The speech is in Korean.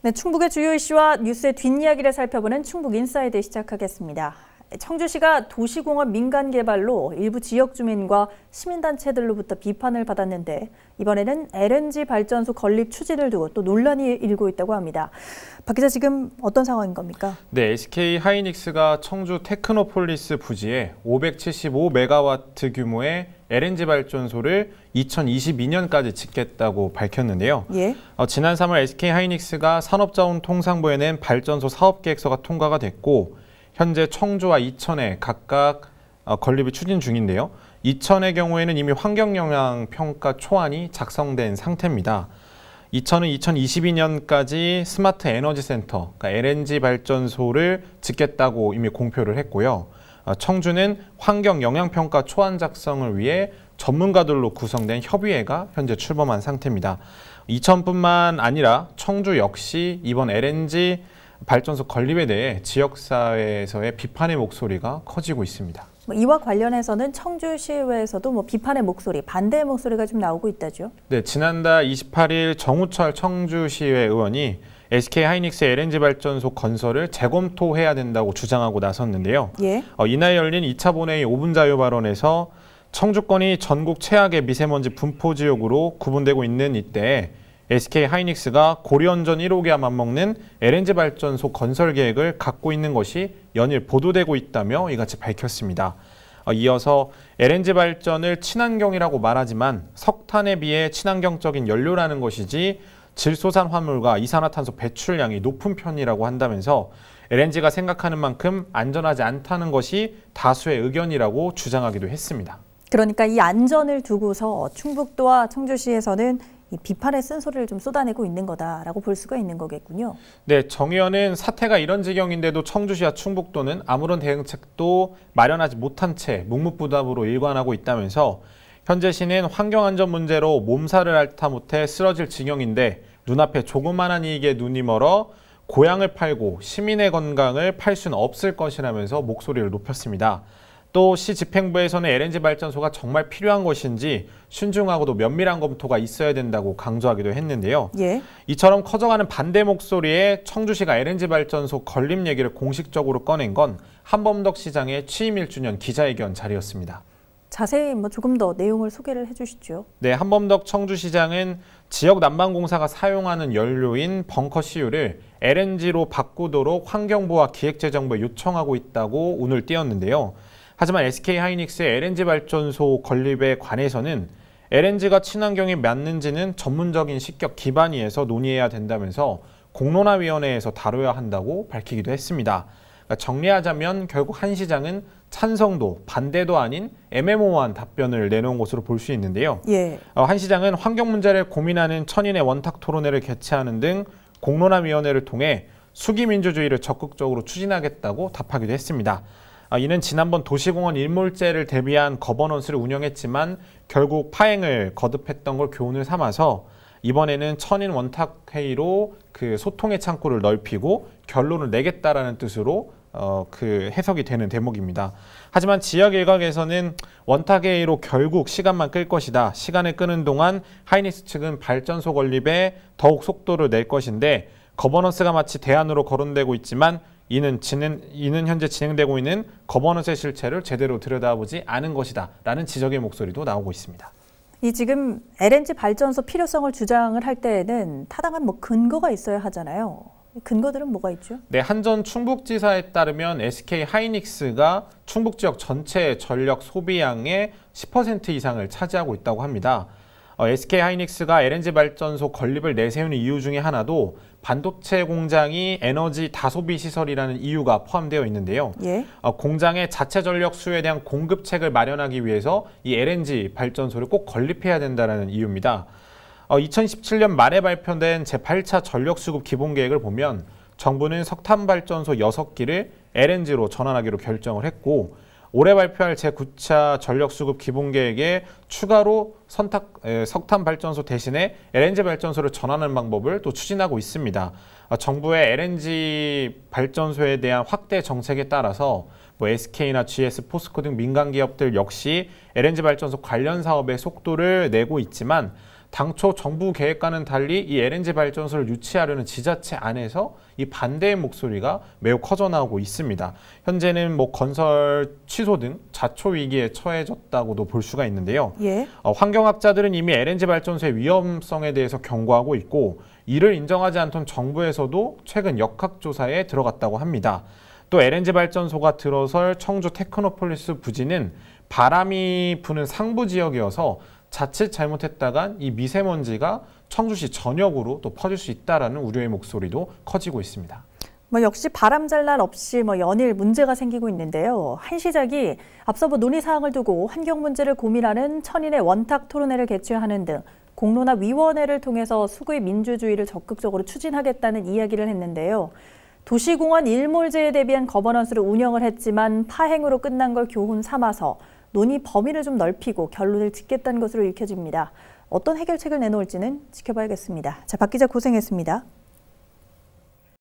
네, 충북의 주요 이슈와 뉴스의 뒷이야기를 살펴보는 충북 인사이드 시작하겠습니다. 청주시가 도시공원 민간 개발로 일부 지역 주민과 시민단체들로부터 비판을 받았는데 이번에는 LNG 발전소 건립 추진을 두고 또 논란이 일고 있다고 합니다. 박 기자, 지금 어떤 상황인 겁니까? 네, SK 하이닉스가 청주 테크노폴리스 부지에 575메가와트 규모의 LNG 발전소를 2022년까지 짓겠다고 밝혔는데요. 예? 지난 3월 SK 하이닉스가 산업자원통상부에 낸 발전소 사업계획서가 통과가 됐고 현재 청주와 이천에 각각 건립을 추진 중인데요. 이천의 경우에는 이미 환경영향평가 초안이 작성된 상태입니다. 이천은 2022년까지 스마트 에너지 센터, 그러니까 LNG 발전소를 짓겠다고 이미 공표를 했고요. 청주는 환경영향평가 초안 작성을 위해 전문가들로 구성된 협의회가 현재 출범한 상태입니다. 이천뿐만 아니라 청주 역시 이번 LNG 발전소 건립에 대해 지역사회에서의 비판의 목소리가 커지고 있습니다. 이와 관련해서는 청주시의회에서도 비판의 목소리, 반대의 목소리가 좀 나오고 있다죠? 네, 지난달 28일 정우철 청주시의회 의원이 SK 하이닉스 LNG 발전소 건설을 재검토해야 된다고 주장하고 나섰는데요. 예? 이날 열린 2차 본회의 5분 자유 발언에서 청주권이 전국 최악의 미세먼지 분포 지역으로 구분되고 있는 이때에 SK 하이닉스가 고려원전 1호기와 맞먹는 LNG 발전소 건설 계획을 갖고 있는 것이 연일 보도되고 있다며 이같이 밝혔습니다. 이어서 LNG 발전을 친환경이라고 말하지만 석탄에 비해 친환경적인 연료라는 것이지 질소산 화물과 이산화탄소 배출량이 높은 편이라고 한다면서 LNG가 생각하는 만큼 안전하지 않다는 것이 다수의 의견이라고 주장하기도 했습니다. 그러니까 이 안전을 두고서 충북도와 청주시에서는 이 비판의 쓴소리를 좀 쏟아내고 있는 거다라고 볼 수가 있는 거겠군요. 네, 정 의원은 사태가 이런 지경인데도 청주시와 충북도는 아무런 대응책도 마련하지 못한 채 묵묵부답으로 일관하고 있다면서 현재 시는 환경안전 문제로 몸살을 앓다 못해 쓰러질 지경인데 눈앞에 조그마한 이익에 눈이 멀어 고향을 팔고 시민의 건강을 팔 수는 없을 것이라면서 목소리를 높였습니다. 또 시 집행부에서는 LNG 발전소가 정말 필요한 것인지 신중하고도 면밀한 검토가 있어야 된다고 강조하기도 했는데요. 예? 이처럼 커져가는 반대 목소리에 청주시가 LNG 발전소 건립 얘기를 공식적으로 꺼낸 건 한범덕 시장의 취임 1주년 기자회견 자리였습니다. 자세히 조금 더 내용을 소개를 해주시죠. 네, 한범덕 청주시장은 지역 난방공사가 사용하는 연료인 벙커 CU를 LNG로 바꾸도록 환경부와 기획재정부에 요청하고 있다고 운을 띄웠는데요. 하지만 SK 하이닉스의 LNG 발전소 건립에 관해서는 LNG가 친환경에 맞는지는 전문적인 식격 기반위에서 논의해야 된다면서 공론화위원회에서 다뤄야 한다고 밝히기도 했습니다. 그러니까 정리하자면 결국 한 시장은 찬성도 반대도 아닌 애매모호한 답변을 내놓은 것으로 볼 수 있는데요. 예. 한 시장은 환경 문제를 고민하는 천인의 원탁 토론회를 개최하는 등 공론화위원회를 통해 수기민주주의를 적극적으로 추진하겠다고 답하기도 했습니다. 이는 지난번 도시공원 일몰제를 대비한 거버넌스를 운영했지만 결국 파행을 거듭했던 걸 교훈을 삼아서 이번에는 천인 원탁회의로 그 소통의 창구를 넓히고 결론을 내겠다라는 뜻으로 그 해석이 되는 대목입니다. 하지만 지역 일각에서는 원탁회의로 결국 시간만 끌 것이다. 시간을 끄는 동안 하이닉스 측은 발전소 건립에 더욱 속도를 낼 것인데 거버넌스가 마치 대안으로 거론되고 있지만 이는 현재 진행되고 있는 거버넌스의 실체를 제대로 들여다보지 않은 것이다 라는 지적의 목소리도 나오고 있습니다. 이 지금 LNG 발전소 필요성을 주장을 할 때에는 타당한 근거가 있어야 하잖아요. 근거들은 뭐가 있죠? 네, 한전 충북지사에 따르면 SK 하이닉스가 충북 지역 전체 전력 소비량의 10% 이상을 차지하고 있다고 합니다. SK 하이닉스가 LNG 발전소 건립을 내세우는 이유 중에 하나도 반도체 공장이 에너지 다소비 시설이라는 이유가 포함되어 있는데요. 예? 공장의 자체 전력 수요에 대한 공급책을 마련하기 위해서 이 LNG 발전소를 꼭 건립해야 된다는 이유입니다. 2017년 말에 발표된 제8차 전력수급 기본계획을 보면 정부는 석탄 발전소 6기를 LNG로 전환하기로 결정을 했고 올해 발표할 제9차 전력수급 기본계획에 추가로 석탄 발전소 대신에 LNG 발전소를 전환하는 방법을 또 추진하고 있습니다. 정부의 LNG 발전소에 대한 확대 정책에 따라서 SK나 GS, 포스코 등 민간 기업들 역시 LNG 발전소 관련 사업에 속도를 내고 있지만 당초 정부 계획과는 달리 이 LNG 발전소를 유치하려는 지자체 안에서 이 반대의 목소리가 매우 커져 나오고 있습니다. 현재는 건설 취소 등 자초 위기에 처해졌다고도 볼 수가 있는데요. 예. 환경학자들은 이미 LNG 발전소의 위험성에 대해서 경고하고 있고 이를 인정하지 않던 정부에서도 최근 역학조사에 들어갔다고 합니다. 또 LNG 발전소가 들어설 청주 테크노폴리스 부지는 바람이 부는 상부 지역이어서 자칫 잘못했다간 이 미세먼지가 청주시 전역으로 또 퍼질 수 있다라는 우려의 목소리도 커지고 있습니다. 역시 바람잘 날 없이 연일 문제가 생기고 있는데요. 한시작이 앞서 논의 사항을 두고 환경 문제를 고민하는 천인의 원탁 토론회를 개최하는 등 공론화 위원회를 통해서 수구의 민주주의를 적극적으로 추진하겠다는 이야기를 했는데요. 도시공원 일몰제에 대비한 거버넌스를 운영을 했지만 파행으로 끝난 걸 교훈 삼아서 논의 범위를 좀 넓히고 결론을 짓겠다는 것으로 읽혀집니다. 어떤 해결책을 내놓을지는 지켜봐야겠습니다. 박 기자 고생했습니다.